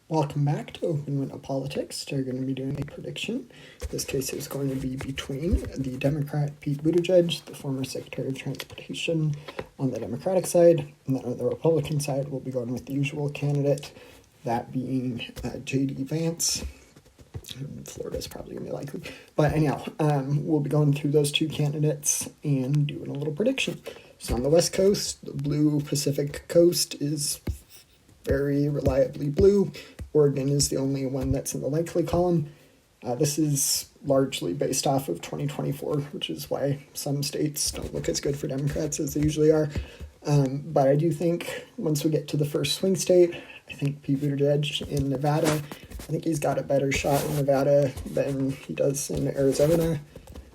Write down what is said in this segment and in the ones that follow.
Welcome back to Open Window Politics. We're going to be doing a prediction. This case is going to be between the Democrat Pete Buttigieg, the former Secretary of Transportation, on the Democratic side, and then on the Republican side, we'll be going with the usual candidate, that being J.D. Vance. Florida is probably going to be likely. But anyhow, we'll be going through those two candidates and doing a little prediction. So on the West Coast, the blue Pacific Coast is very reliably blue. Oregon is the only one that's in the likely column. This is largely based off of 2024, which is why some states don't look as good for Democrats as they usually are. But I do think once we get to the first swing state, I think Pete Buttigieg in Nevada, I think he's got a better shot in Nevada than he does in Arizona.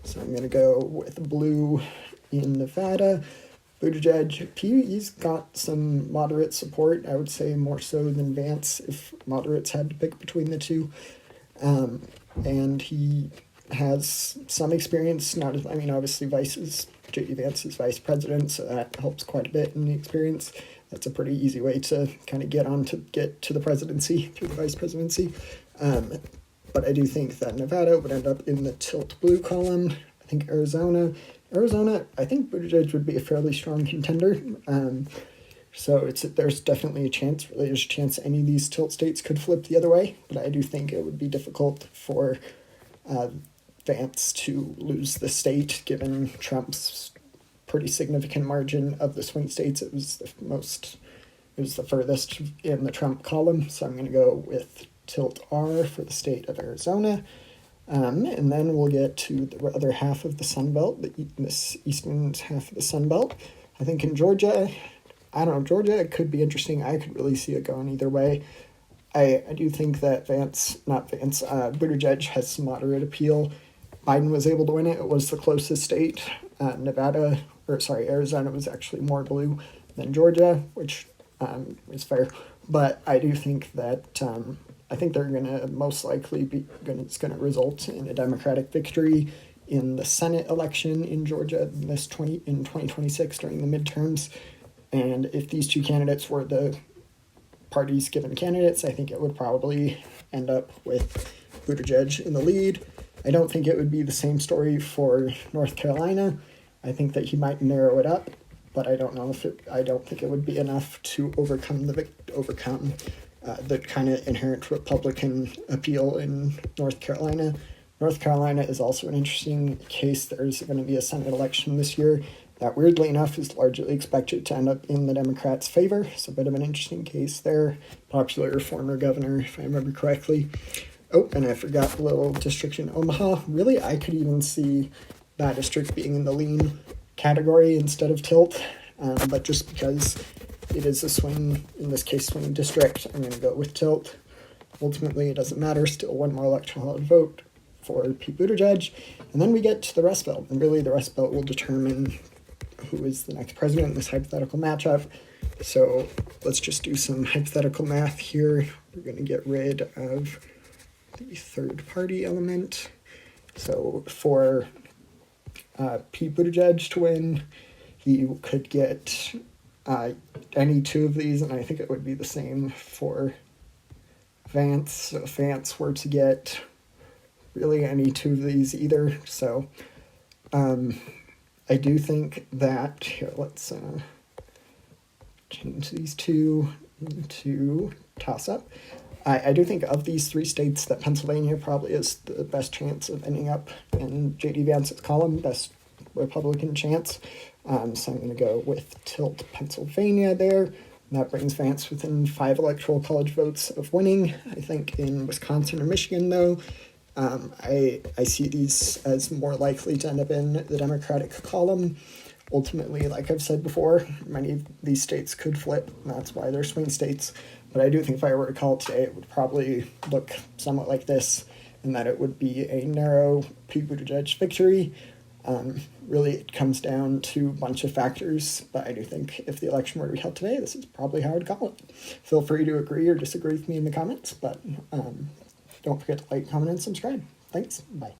So I'm going to go with blue in Nevada. Buttigieg, he's got some moderate support, I would say more so than Vance if moderates had to pick between the two. And he has some experience, obviously J.D. Vance is vice president, so that helps quite a bit in the experience. That's a pretty easy way to kind of get to the presidency through the vice presidency. But I do think that Nevada would end up in the tilt blue column. I think Arizona, I think Buttigieg would be a fairly strong contender. So there's definitely a chance, there's a chance any of these tilt states could flip the other way, but I do think it would be difficult for Vance to lose the state, given Trump's pretty significant margin of the swing states. It was the furthest in the Trump column, so I'm going to go with tilt R for the state of Arizona. And then we'll get to the other half of the Sun Belt, this eastern half of the Sun Belt. I think in Georgia, Georgia could be interesting. I could really see it going either way. I do think that Buttigieg has some moderate appeal. Biden was able to win it. It was the closest state. Arizona was actually more blue than Georgia, which is fair. But I do think that I think they're going to most likely it's going to result in a Democratic victory in the Senate election in Georgia in 2026 during the midterms. And if these two candidates were the parties given candidates, I think it would probably end up with Buttigieg in the lead. I don't think it would be the same story for North Carolina. I think that he might narrow it up, but I don't think it would be enough to overcome the kind of inherent Republican appeal in North Carolina. North Carolina is also an interesting case. There's going to be a Senate election this year that, weirdly enough, is largely expected to end up in the Democrats' favor. It's a bit of an interesting case there. Popular former governor, if I remember correctly. Oh, and I forgot the little district in Omaha. Really, I could even see that district being in the lean category instead of tilt. But just because it is a swing district, I'm going to go with tilt. Ultimately, it doesn't matter. Still one more electoral vote for Pete Buttigieg. And then we get to the Rust Belt. And really, the Rust Belt will determine who is the next president in this hypothetical matchup. So let's just do some hypothetical math here. We're going to get rid of the third party element. So for Pete Buttigieg to win, he could get any two of these, and I think it would be the same for Vance. So if Vance were to get really any two of these either. So I do think that, here, let's change these two to toss-up. I do think of these three states that Pennsylvania probably is the best chance of ending up in J.D. Vance's column, best Republican chance. So I'm going to go with tilt Pennsylvania there. And that brings Vance within 5 electoral college votes of winning. I think in Wisconsin or Michigan, though, I see these as more likely to end up in the Democratic column. Ultimately, like I've said before, many of these states could flip, and that's why they're swing states. But I do think if I were to call it today, it would probably look somewhat like this, and that it would be a narrow Pete Buttigieg victory. Really, it comes down to a bunch of factors, but I do think if the election were to be held today, this is probably how I'd call it. Feel free to agree or disagree with me in the comments, but don't forget to like, comment, and subscribe. Thanks. Bye.